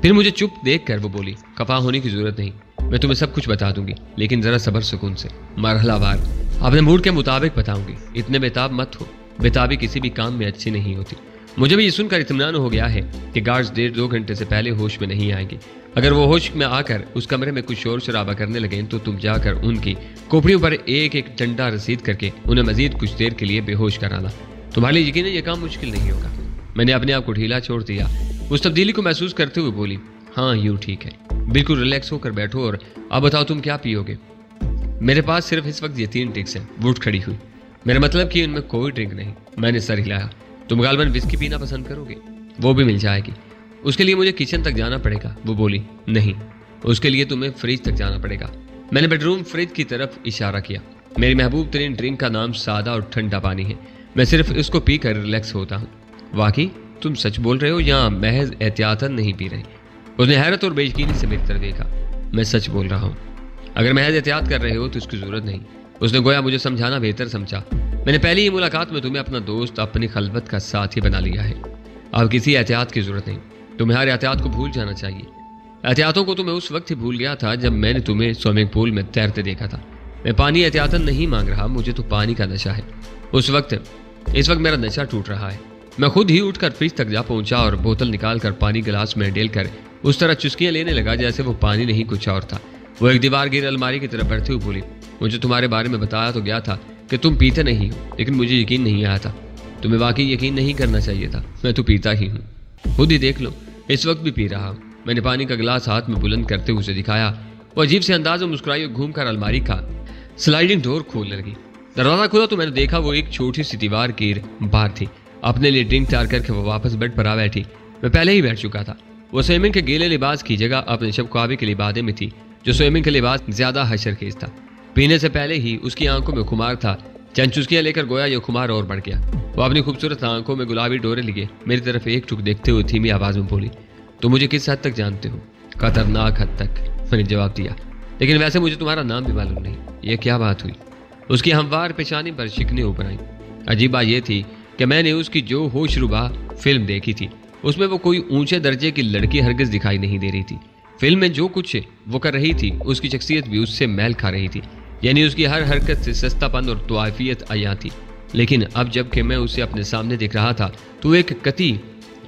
پھر مجھے چپ دیکھ کر وہ بولی، خفا ہونے کی ضرورت نہیں، میں تمہیں سب کچھ بتا دوں گی، لیکن ذرا صبر سکون سے، مرحلہ وار، اپنے موڈ کے مطابق بتاؤں گی، اتنے بےتاب مت ہو، بےتابی کسی بھی کام میں اچھی نہیں ہوتی۔ مجھے بھی یہ سن کر اطمینان ہو گیا ہے کہ گارڈز 1.5-2 گھنٹے سے پہلے ہوش میں نہیں آئیں گے۔ اگر وہ ہوش میں آ کر اس کمرے میں کچھ شور شرابہ کرنے لگیں تو تم جا کر ان کی کھوپڑیوں پر ایک ایک ڈنڈا رسید کر کے انہیں مزید کچھ دیر کے لیے بے ہوش کرانا۔ تمہارے لیے یقیناً یہ کام مشکل نہیں ہوگا۔ میں نے اپنے آپ کو ڈھیلا چھوڑ دیا، اس تبدیلی کو محسوس کرتے ہوئے بولی، ہاں یوں ٹھیک ہے، بالکل ریلیکس ہو کر بیٹھو اور اب بتاؤ تم کیا پیو گے؟ میرے پاس صرف اس وقت یہ 3 ڈرنکس ہیں۔ وہ اٹھ کھڑی ہوئی۔ میرا مطلب کہ ان میں کوئی ڈرنک نہیں۔ میں نے سر ہلایا۔ تم غالباً وسکی پینا پسند کرو گے؟ وہ بھی مل جائے گی۔ اس کے لیے مجھے کچن تک جانا پڑے گا۔ وہ بولی، نہیں، اس کے لیے تمہیں فریج تک جانا پڑے گا۔ میں نے بیڈ روم فریج کی طرف اشارہ کیا۔ میری محبوب ترین ڈرنک کا نام سادہ اور ٹھنڈا پانی ہے، میں صرف اس کو پی کر ریلیکس ہوتا ہوں۔ واقعی تم سچ بول رہے ہو یا محض احتیاطاً نہیں پی رہے؟ اس نے حیرت اور بے یقینی سے میری طرف دیکھا۔ میں سچ بول رہا ہوں، اگر محض احتیاط کر رہے ہو تو اس کی ضرورت نہیں۔ اس نے گویا مجھے سمجھانا بہتر سمجھا۔ میں نے پہلی ہی ملاقات میں تمہیں اپنا دوست، اپنی خلوت کا ساتھی بنا لیا ہے۔ اب کسی احتیاط کی ضرورت نہیں، تمہیں ہر احتیاط کو بھول جانا چاہیے۔ احتیاطوں کو تو میں اس وقت ہی بھول گیا تھا جب میں نے تمہیں سوئمنگ پول میں تیرتے دیکھا تھا۔ میں پانی احتیاطاً نہیں مانگ رہا، مجھے تو پانی کا نشہ ہے۔ اس وقت میرا نشہ ٹوٹ رہا ہے۔ میں خود ہی اٹھ کر فریج تک جا پہنچا اور بوتل نکال کر پانی گلاس میں ڈیل کر اس طرح چسکیاں لینے لگا جیسے وہ پانی نہیں کچھ اور تھا۔ وہ ایک دیوار گیر الماری کی طرف بڑھتے ہوئے بولی، مجھے تمہارے بارے میں بتایا تو گیا تھا کہ تم پیتے نہیں ہو، لیکن مجھے یقین نہیں آیا تھا۔ تمہیں واقعی یقین نہیں کرنا چاہیے تھا، میں تو پیتا ہی ہوں، خود ہی دیکھ لو، اس وقت بھی پی رہا ہوں۔ میں نے پانی کا گلاس ہاتھ میں بلند کرتے ہوئے اسے دکھایا۔ وہ عجیب سے انداز میں مسکرائی اور گھوم کر الماری کا سلائڈنگ ڈور کھولنے لگی۔ دروازہ کھلا تو میں نے دیکھا وہ ایک چھوٹی سی دیوار گیر بار تھی۔ اپنے لیے ڈرنک تیار کر کے وہ واپس بیڈ پر آ بیٹھی۔ میں پہلے ہی بیٹھ چکا تھا۔ وہ سوئمنگ کے گیلے لباس کی جگہ اپنے شب خوابی کے لبادے میں تھی، جو سوئمنگ کے لباس زیادہ حشر خیز تھا۔ پینے سے پہلے ہی اس کی آنکھوں میں خمار تھا۔ چند چسکیاں لے کر گویا یہ خمار اور بڑھ گیا۔ وہ اپنی خوبصورت آنکھوں میں گلابی ڈورے لیے میری طرف ایک ٹک دیکھتے ہوئے دھیمی آواز میں بولی، تو مجھے کس حد تک جانتے ہو؟ خطرناک حد تک، میں نے جواب دیا، لیکن ویسے مجھے تمہارا نام بھی معلوم نہیں۔ یہ کیا بات ہوئی؟ اس کی ہموار پیشانی پر شکنیں اوپر آئیں۔ عجیب بات یہ تھی کہ میں نے اس کی جو ہوش ربا فلم دیکھی تھی اس میں وہ کوئی اونچے درجے کی لڑکی ہرگز دکھائی نہیں دے رہی تھی۔ فلم میں جو کچھ وہ کر رہی تھی اس کی شخصیت بھی اس سے میل کھا رہی تھی، یعنی اس کی ہر حرکت سے سستا پن اور طوائفیت عیاں تھی۔ لیکن اب جب کہ میں اسے اپنے سامنے دیکھ رہا تھا تو ایک قطعی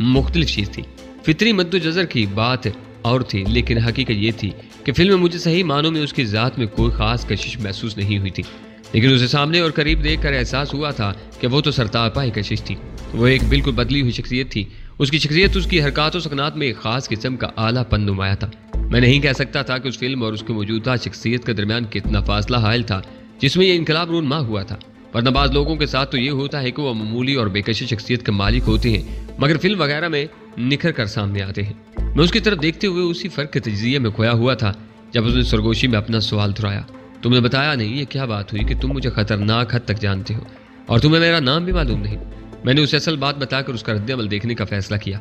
مختلف چیز تھی۔ فطری مد و جزر کی بات اور تھی، لیکن حقیقت یہ تھی کہ فلم میں مجھے صحیح معنوں میں اس کی ذات میں کوئی خاص کشش محسوس نہیں ہوئی تھی، لیکن اسے سامنے اور قریب دیکھ کر احساس ہوا تھا کہ وہ تو سرتاپا ہی کشش تھی۔ وہ ایک بالکل بدلی ہوئی شخصیت تھی۔ اس کی شخصیت اس کی حرکات و سکنات میں ایک خاص قسم کا اعلیٰ پن نمایاں تھا۔ میں نہیں کہہ سکتا تھا کہ اس فلم اور اس کے موجودہ شخصیت کے درمیان کتنا فاصلہ حائل تھا جس میں یہ انقلاب رونما ہوا تھا، ورنہ بعض لوگوں کے ساتھ تو یہ ہوتا ہے کہ وہ معمولی اور بےکش شخصیت کے مالک ہوتے ہیں مگر فلم وغیرہ میں نکھر کر سامنے آتے ہیں۔ میں اس کی طرف دیکھتے ہوئے اسی فرق کے تجزیے میں کھویا ہوا تھا جب اس نے سرگوشی میں اپنا سوال دہرایا، تم نے بتایا نہیں، یہ کیا بات ہوئی کہ تم مجھے خطرناک حد تک جانتے ہو اور تمہیں میرا نام بھی معلوم نہیں؟ میں نے اسے اصل بات بتا کر اس کا رد عمل دیکھنے کا فیصلہ کیا۔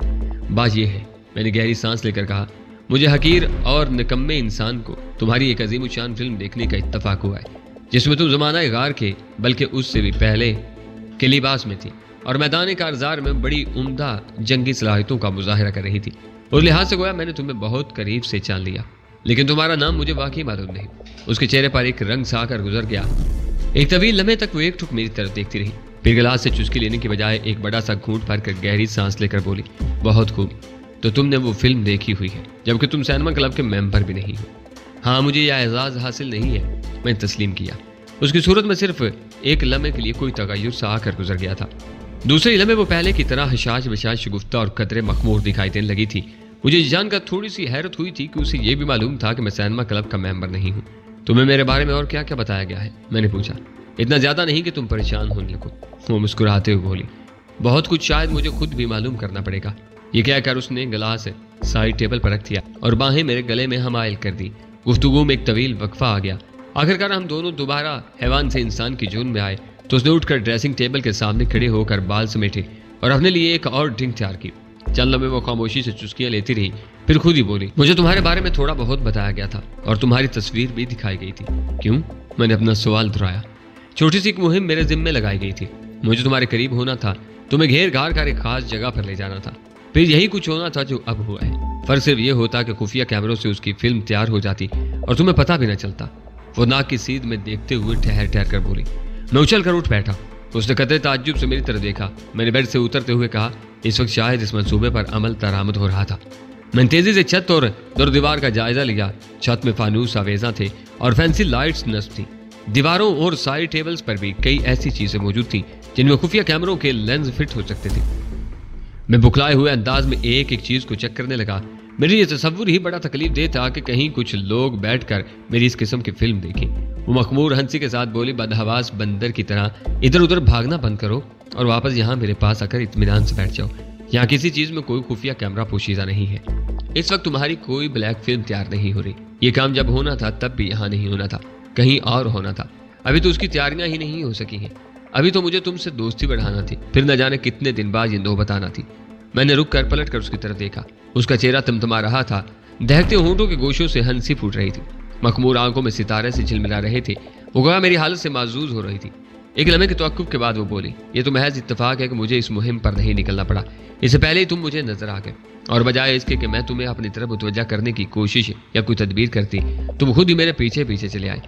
بات یہ ہے، میں نے گہری سانس لے کر کہا، مجھے حقیر اور نکمے انسان کو تمہاری ایک عظیم الشان فلم دیکھنے کا اتفاق ہوا ہے جس میں تم زمانہ غار کے بلکہ اس سے بھی پہلے کے لباس میں تھی اور میدان کارزار میں بڑی عمدہ جنگی صلاحیتوں کا مظاہرہ کر رہی تھی۔ اس لحاظ سے گویا میں نے تمہیں بہت قریب سے جان لیا، لیکن تمہارا نام مجھے واقعی معلوم نہیں۔ اس کے چہرے پر ایک رنگ سا کر گزر گیا۔ ایک طویل لمحے تک وہ ایک ٹھک میری طرف دیکھتی رہی، پھر گلاس سے چسکی لینے کی بجائے ایک بڑا سا گھونٹ بھر کر گہری سانس لے کر بولی، بہت خوب، تو تم نے وہ فلم دیکھی ہوئی ہے جبکہ تم سینما کلب کے ممبر بھی نہیں ہو۔ ہاں، مجھے یہ اعزاز حاصل نہیں ہے، میں نے تسلیم کیا۔ اس کی صورت میں صرف ایک لمحے کے لیے کوئی تغیر سا آ کر گزر گیا تھا۔ دوسرے لمحے وہ پہلے کی طرح حشاش بشاش شگفتہ اور قدرے مخمور دکھائی دینے لگی تھی۔ مجھے جان کر تھوڑی سی حیرت ہوئی تھی کہ اسے یہ بھی معلوم تھا کہ میں سینما کلب کا ممبر نہیں ہوں۔ تمہیں میرے بارے میں اور کیا کیا بتایا گیا ہے؟ میں نے پوچھا۔ اتنا زیادہ نہیں کہ تم پریشان ہونے لگو، وہ مسکراتے ہوئے بولی، بہت کچھ شاید مجھے خود بھی معلوم کرنا پڑے گا۔ یہ کہہ کر اس نے گلاس سائڈ ٹیبل پر رکھ دیا اور باہیں میرے گلے میں حمائل کر دی۔ گفتگو میں ایک طویل وقفہ آ گیا۔ آخرکار ہم دونوں دوبارہ حیوان سے انسان کی جون میں آئے تو اس نے اٹھ کر ڈریسنگ ٹیبل کے سامنے کھڑے ہو کر بال سمیٹے اور اپنے لیے ایک اور ڈرنک تیار کی۔ چند لمحے وہ خاموشی سے چسکیاں لیتی رہی، پھر خود ہی بولی، مجھے تمہارے بارے میں تھوڑا بہت بتایا گیا تھا اور تمہاری تصویر بھی دکھائی گئی تھی۔ کیوں؟ میں نے اپنا سوال دہرایا۔ چھوٹی سی ایک مہم میرے ذمے لگائی گئی تھی، मुझे तुम्हारे करीब होना था, तुम्हें घेर घार कर एक खास जगह पर ले जाना था, फिर यही कुछ होना था जो अब हुआ है। फर्क सिर्फ ये होता कि खुफिया कैमरों से उसकी फिल्म तैयार हो जाती और तुम्हें पता भी न चलता। वो नाक की सीध में देखते हुए ठहर ठहर कर बोली। मैं उछल कर उठ बैठा। उसने कतई ताज्जुब से मेरी तरफ देखा। मैंने बेड से उतरते हुए कहा, इस वक्त शायद इस मंसूबे पर अमल दरामद हो रहा था। मैंने तेजी से छत और दर दीवार का जायजा लिया। छत में फानूस आवेजा थे और फैंसी लाइट्स नस्ब थी। दीवारों और साइड टेबल्स पर भी कई ऐसी चीजें मौजूद थी जिनमें खुफिया कैमरों के लेंस फिट हो सकते थे। मैं बुखलाए हुए अंदाज में एक एक चीज को चेक करने लगा। मेरी ये तस्वुर ही बड़ा तकलीफ दे था कि कहीं कुछ लोग बैठकर मेरी इस किस्म की फिल्म देखें। वो मखमूर हंसी के साथ बोली, बदहवास बंदर की तरह इधर उधर भागना बंद करो और वापस यहाँ मेरे पास आकर इत्मीनान से बैठ जाओ। यहाँ किसी चीज में कोई खुफिया कैमरा पोशीदा नहीं है। इस वक्त तुम्हारी कोई ब्लैक फिल्म तैयार नहीं हो रही। ये काम जब होना था तब भी यहाँ नहीं होना था, कहीं और होना था। अभी तो उसकी तैयारियां ही नहीं हो सकी हैं। अभी तो मुझे तुमसे दोस्ती बढ़ाना थी, फिर न जाने कितने दिन बाद ये नौबत आना थी। मैंने रुक कर पलट कर उसकी तरफ देखा। उसका चेहरा तमतमा रहा था। दहकते होंठों के गोशों से हंसी फूट रही थी। मखमूर आंखों में सितारे से झिलमिला रहे थे। वो गोया मेरी हालत से माजूज हो रही थी। एक लम्हे के तवक्कुफ के बाद वो बोली, ये तो महज इत्तेफाक है कि मुझे इस मुहिम पर नहीं निकलना पड़ा। इससे पहले ही तुम मुझे नजर आ गए और बजाय इसके कि मैं तुम्हें अपनी तरफ मुतवज्जा करने की कोशिश या कोई तदबीर करती, तुम खुद ही मेरे पीछे पीछे चले आए।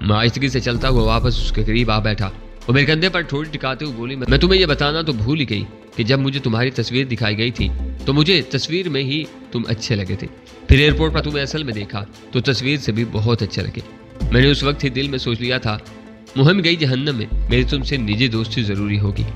मैं आहिस्तगी से चलता हुआ वापस उसके करीब आ बैठा। वो मेरे कंधे पर ठोड़ी टिकाते हुए बोली, मैं तुम्हें यह बताना तो भूल ही गई कि जब मुझे तुम्हारी तस्वीर दिखाई गई थी तो मुझे तस्वीर में ही तुम अच्छे लगे थे। फिर एयरपोर्ट पर तुम्हें असल में देखा तो तस्वीर से भी बहुत अच्छे लगे। मैंने उस वक्त ही दिल में सोच लिया था, मुहिम गई जहन्नम में, मेरी तुमसे निजी दोस्ती जरूरी होगी।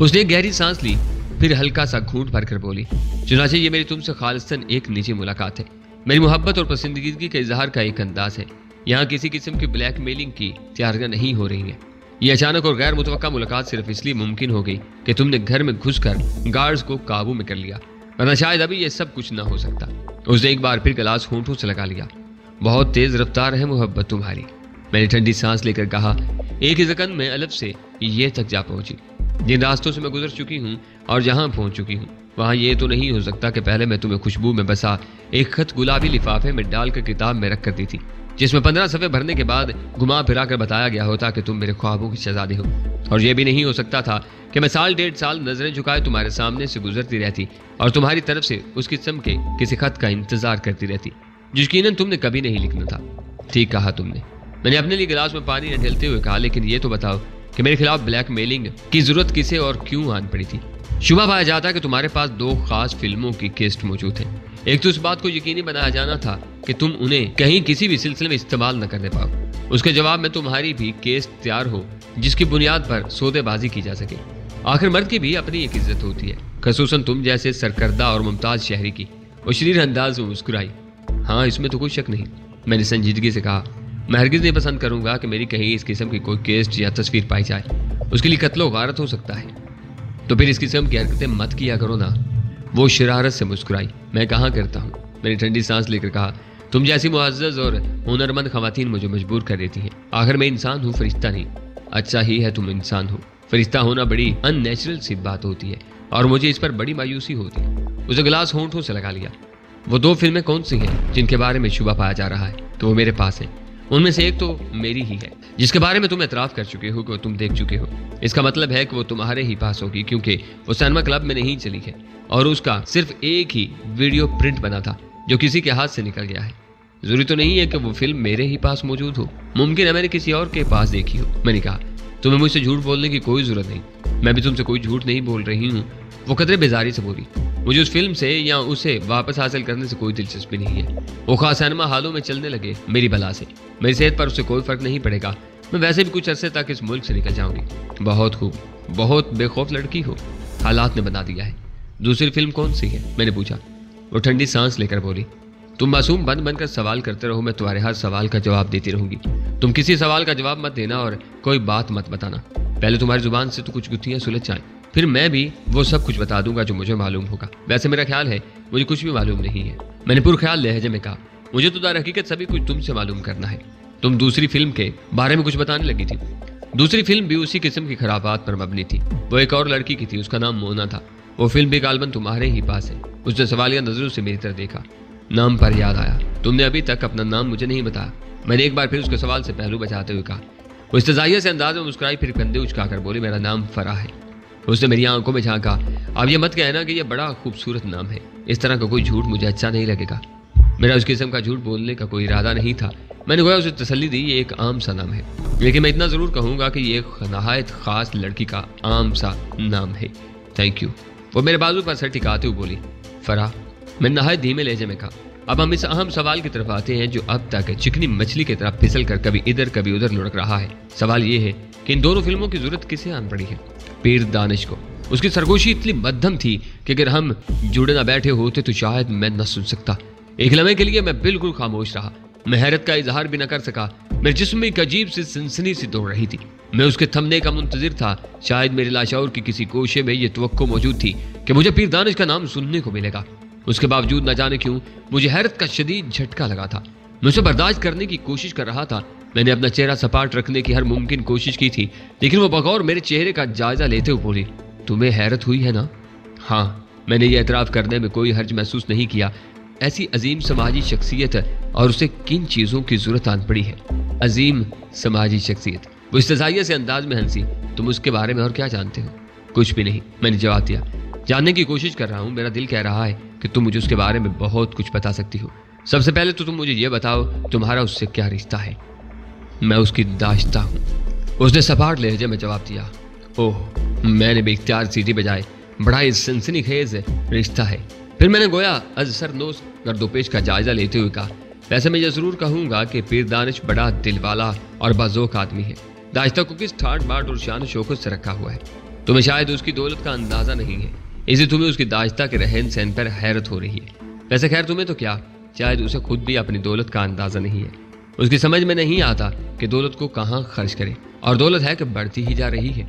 उसने एक गहरी सांस ली, फिर हल्का सा घूंट भर कर बोली, चुनाचे ये मेरी तुमसे खालिस्तन एक निजी मुलाकात है। मेरी मोहब्बत और पसंदीदगी के इजहार का एक अंदाज है। यहाँ किसी किस्म की ब्लैकमेलिंग की तैयारियां नहीं हो रही हैं। ये अचानक और गैर मुतवक्का मुलाकात सिर्फ इसलिए मुमकिन हो गई कि तुमने घर में घुसकर गार्ड्स को काबू में कर लिया, वरना शायद अभी ये सब कुछ ना हो सकता। उसने एक बार फिर गिलास होंठों से लगा लिया। बहुत तेज रफ्तार है मोहब्बत तुम्हारी। मैंने ठंडी सांस लेकर कहा, एक ही सेकंड में अलग से ये तक जा पहुंची। जिन रास्तों से मैं गुजर चुकी हूँ और जहाँ पहुंच चुकी हूँ वहाँ ये तो नहीं हो सकता कि पहले मैं तुम्हें खुशबू में बसा एक खत गुलाबी लिफाफे में डालकर किताब में रख कर दी थी, जिसमें 15 सफ़े भरने के बाद घुमा फिरा कर बताया गया होता कि तुम मेरे ख्वाबों की शहजादी हो। और यह भी नहीं हो सकता था कि मैं साल डेढ़ साल नजरें झुकाए तुम्हारे सामने से गुजरती रहती और तुम्हारी तरफ से उस किस्म के किसी खत का इंतजार करती रहती जो यकीनन तुमने कभी नहीं लिखना था। ठीक कहा तुमने, मैंने अपने लिए गिलास में पानी न ढेलते हुए कहा, लेकिन ये तो बताओ कि मेरे खिलाफ ब्लैकमेलिंग की जरूरत किसे और क्यों आन पड़ी थी? शुबा पाया जाता कि तुम्हारे पास 2 खास फिल्मों की केस्ट मौजूद है। एक तो इस बात को यकीनी बनाया जाना था कि तुम उन्हें कहीं किसी भी सिलसिले में इस्तेमाल न करने पाओ। उसके जवाब में तुम्हारी भी केस तैयार हो जिसकी बुनियाद पर सौदेबाजी की जा सके। आखिर मर्द की भी अपनी एक इज्जत होती है, खसूसन तुम जैसे सरकर्दा और मुमताज शहरी की। वो शरीर अंदाज में मुस्कुराई। हाँ, इसमें तो कोई शक नहीं। मैंने संजीदगी से कहा, मैं हरगिज नहीं पसंद करूंगा कि मेरी कहीं इस किस्म की कोई केस्ट या तस्वीर पाई जाए। उसके लिए कत्लो गारत हो सकता है। तो फिर इस किस्म की हरकतें मत किया करो ना। वो शरारत से मुस्कुराई। मैं कहाँ करता हूँ। मैंने ठंडी सांस लेकर कहा, तुम जैसी मुअज़्ज़ज़ और हुनरमंद खवातीन मुझे मजबूर कर देती हैं। आखिर मैं इंसान हूँ, फरिश्ता नहीं। अच्छा ही है तुम इंसान हो। फरिश्ता होना बड़ी अननेचुरल सी बात होती है और मुझे इस पर बड़ी मायूसी होती है। उसे गिलास होंठों से लगा लिया। वो 2 फिल्में कौन सी हैं जिनके बारे में शुबा पाया जा रहा है? तो वो मेरे पास है। उनमें से एक तो मेरी ही है, जिसके बारे में तुम एतराफ़ कर चुके हो कि तुम देख चुके हो। इसका मतलब है कि वो तुम्हारे ही पास होगी, क्योंकि वो सिनेमा क्लब में नहीं चली है और उसका सिर्फ एक ही वीडियो प्रिंट बना था जो किसी के हाथ से निकल गया है। जरूरी तो नहीं है कि वो फिल्म मेरे ही पास मौजूद हो, मुमकिन है मैंने किसी और के पास देखी हो। मैंने कहा, तुम्हें मुझसे झूठ बोलने की कोई जरूरत नहीं। मैं भी तुमसे कोई झूठ नहीं बोल रही हूँ। वो कदरे बेजारी से बोली, मुझे उस फिल्म से या उसे वापस हासिल करने से कोई दिलचस्पी नहीं है। वो खास सिनेमा हालों में चलने लगे मेरी बला से। मेरी सेहत पर उससे कोई फर्क नहीं पड़ेगा। मैं वैसे भी कुछ अरसे तक इस मुल्क से निकल जाऊंगी। बहुत खूब, बहुत बेखौफ लड़की हो, हालात ने बना दिया है। दूसरी फिल्म कौन सी है? मैंने पूछा। वो ठंडी सांस लेकर बोली, तुम मासूम बन बनकर सवाल करते रहो, मैं तुम्हारे हर सवाल का जवाब देती रहूंगी। तुम किसी सवाल का जवाब मत देना और कोई बात मत बताना। पहले तुम्हारी जुबान से तो कुछ गुत्थियां सुलझ जाएं, फिर मैं भी वो सब कुछ बता दूंगा जो मुझे मालूम होगा। वैसे मेरा ख्याल है मुझे कुछ भी मालूम नहीं है। मैंने पुरख्याल लहजे में कहा, मुझे तो दर हकीकत सभी कुछ तुमसे मालूम करना है। तुम दूसरी फिल्म के बारे में कुछ बताने लगी थी। दूसरी फिल्म भी उसी किस्म की खराबात पर मबनी थी। वो एक और लड़की की थी, उसका नाम मोना था। वो फिल्म भी गालबन तुम्हारे ही पास है। उसने सवालिया नजरों से मेरी तरफ देखा। नाम पर याद आया, तुमने अभी तक अपना नाम मुझे नहीं बताया। मैंने एक बार फिर उसके सवाल से पहलू बचाते हुए कहा, وہ استزائیہ سے انداز میں مسکرائی، پھر کندھے اچکا کر بولی میرا نام فرح ہے۔ اس نے میری آنکھوں میں جھانکا، اب یہ مت کہنا کہ یہ بڑا خوبصورت نام ہے، اس طرح کا کوئی جھوٹ مجھے اچھا نہیں لگے گا۔ میرا اس قسم کا جھوٹ بولنے کا کوئی ارادہ نہیں تھا۔ میں نے گویا اسے تسلی دی، یہ ایک عام سا نام ہے، لیکن میں اتنا ضرور کہوں گا کہ یہ ایک نہایت خاص لڑکی کا عام سا نام ہے۔ Thank you. وہ میرے بازو پر سر ٹکاتے ہوئے بولی فرح۔ میں نہایت دھیمے لہجے میں کہا، اب ہم اس اہم سوال کی طرف آتے ہیں جو اب تک چکنی مچھلی کی طرح پھسل کر کبھی ادھر کبھی ادھر لڑک رہا ہے۔ سوال یہ ہے کہ ان دونوں فلموں کی ضرورت کسے آن پڑی ہے؟ پیر دانش کو۔ اس کی سرگوشی اتنی مدھم تھی کہ اگر ہم جڑے نہ بیٹھے ہوتے تو شاید میں نہ سن سکتا۔ ایک لمحے کے لیے میں بالکل خاموش رہا، میں حیرت کا اظہار بھی نہ کر سکا۔ میرے جسم میں ایک عجیب سی سنسنی سی دوڑ رہی تھی، میں اس کے تھمنے کا منتظر تھا۔ شاید میرے لاشعور کی کسی کوشے میں یہ توقع موجود تھی کہ مجھے پیر دانش کا نام سننے کو ملے گا۔ اس کے باوجود نہ جانے کیوں مجھے حیرت کا شدید جھٹکا لگا تھا۔ میں اسے برداشت کرنے کی کوشش کر رہا تھا، میں نے اپنا چہرہ سپاٹ رکھنے کی ہر ممکن کوشش کی تھی، لیکن وہ بغور میرے چہرے کا جائزہ لیتے ہوئے بولی تمہیں حیرت ہوئی ہے نا؟ ہاں۔ میں نے یہ اعتراف کرنے میں کوئی حرج محسوس نہیں کیا۔ ایسی عظیم سماجی شخصیت اور اسے کن چیزوں کی ضرورت آن پڑی ہے؟ عظیم سماجی شخصیت۔ وہ استزائیہ سے انداز میں ہنسی، تم اس کے بارے میں اور کیا جانتے ہو؟ کچھ بھی نہیں، میں نے جواب دیا۔ جاننے کی کوشش کر رہا ہوں، میرا دل کہہ رہا ہے کہ تم مجھے اس کے بارے میں بہت کچھ بتا سکتی ہو۔ سب سے پہلے تو تم مجھے یہ بتاؤ تمہارا اس سے کیا رشتہ ہے؟ میں اس کی داشتہ ہوں، اس نے سپاٹ لہجے میں جواب دیا۔ اوہ، میں نے بے اختیار سیٹی بجائے، بڑا ہی سنسنی خیز رشتہ ہے۔ پھر میں نے گویا از سر نوز گرد و پیش کا جائزہ لیتے ہوئے کہا، ویسے میں یہ ضرور کہوں گا کہ پیر دانش بڑا دل والا اور باذوق آدمی ہے۔ داشتہ کو کس ٹھاٹ باٹ اور شان و شوکت سے رکھا ہوا ہے، تمہیں شاید اس کی دولت کا اندازہ نہیں ہے، اسے تمہیں اس کی داشتہ کے رہن سہن پر حیرت ہو رہی ہے۔ ویسے خیر تمہیں تو کیا، شاید اسے خود بھی اپنی دولت کا اندازہ نہیں ہے۔ اس کی سمجھ میں نہیں آتا کہ دولت کو کہاں خرچ کرے، اور دولت ہے کہ بڑھتی ہی جا رہی ہے۔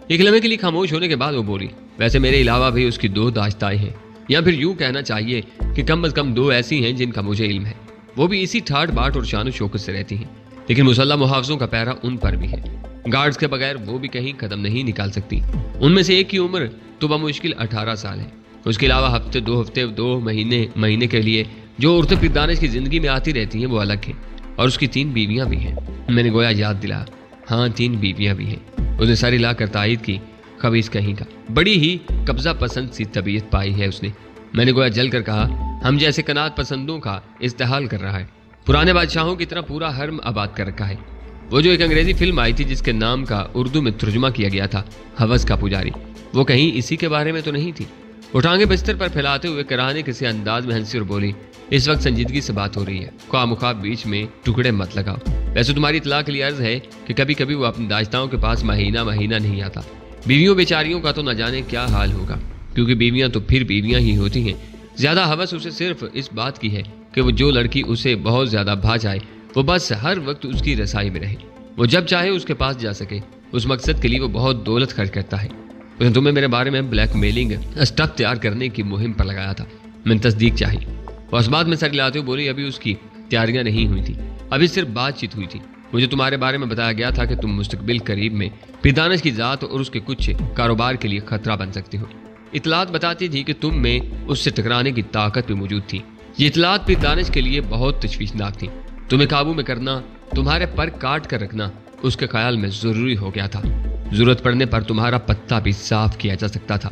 ایک لمحے کے لیے خاموش ہونے کے بعد وہ بولی، ویسے میرے علاوہ بھی اس کی 2 داشتائیں ہیں، یا پھر یوں کہنا چاہیے کہ کم از کم 2 ایسی ہیں جن کا مجھے علم ہے، وہ بھی اسی ٹھاٹ باٹ اور شان و شوکت سے رہتی ہیں، لیکن مسلح محافظوں کا پہرا ان پر بھی ہے، گارڈز کے بغیر وہ بھی کہیں قدم نہیں نکال سکتی۔ ان میں سے ایک کی عمر تو بمشکل 18 سال ہے۔ اس کے علاوہ ہفتے 2 مہینے کے لیے جو عورتیں پیر دانش کی زندگی میں آتی رہتی ہیں وہ الگ ہیں، اور اس کی 3 بیویاں بھی ہیں۔ میں نے گویا یاد دلا، ہاں 3 بیویاں بھی ہیں۔ اس نے ساری لا کر تائید کی، خبیث کہیں کا، بڑی ہی قبضہ پسند سی طبیعت پائی ہے اس نے۔ میں نے گویا جل کر کہا، ہم جیسے قناعت پسندوں کا استحال کر رہا ہے، پرانے بادشاہوں کی طرح پورا حرم آباد کر رکھا ہے۔ وہ جو ایک انگریزی فلم آئی تھی جس کے نام کا اردو میں ترجمہ کیا گیا تھا ہوس کا پجاری، وہ کہیں اسی کے بارے میں تو نہیں تھی؟ وہ ٹانگیں بستر پر پھیلاتے ہوئے کراہنے کسی انداز میں ہنسی اور بولی، اس وقت سنجیدگی سے بات ہو رہی ہے، خواہ مخواہ بیچ میں ٹکڑے مت لگاؤ۔ ویسے تمہاری اطلاع کے لیے عرض ہے کہ کبھی کبھی وہ اپنی داشتاؤں کے پاس مہینہ نہیں آتا۔ بیویوں بیچاریوں کا تو نہ جانے کیا حال ہوگا، کیونکہ بیویاں تو پھر بیویاں ہی ہوتی ہیں۔ زیادہ ہوس اسے صرف اس بات کی ہے کہ وہ جو لڑکی اسے بہت زیادہ بھا جائے وہ بس ہر وقت اس کی رسائی میں رہے، وہ جب چاہے اس کے پاس جا سکے۔ اس مقصد کے لیے وہ بہت دولت خرچ کرتا ہے۔ اس نے تمہیں میرے بارے میں بلیک میلنگ اسٹف تیار کرنے کی مہم پر لگایا تھا، میں نے تصدیق چاہی۔ وہ اس بات میں سر ہلاتے ہوئے بولی، ابھی اس کی تیاریاں نہیں ہوئی تھی، ابھی صرف بات چیت ہوئی تھی۔ مجھے تمہارے بارے میں بتایا گیا تھا کہ تم مستقبل قریب میں پیر دانش کی ذات اور اس کے کچھ کاروبار کے لیے خطرہ بن سکتی ہو۔ اطلاعات بتاتی تھی کہ تم میں اس سے ٹکرانے کی طاقت بھی موجود تھی۔ یہ اطلاعات پیر دانش کے لیے بہت تشویشناک تھی۔ تمہیں قابو میں کرنا، تمہارے پر کاٹ کر رکھنا اس کے خیال میں ضروری ہو گیا تھا۔ ضرورت پڑنے پر تمہارا پتہ بھی صاف کیا جا سکتا تھا۔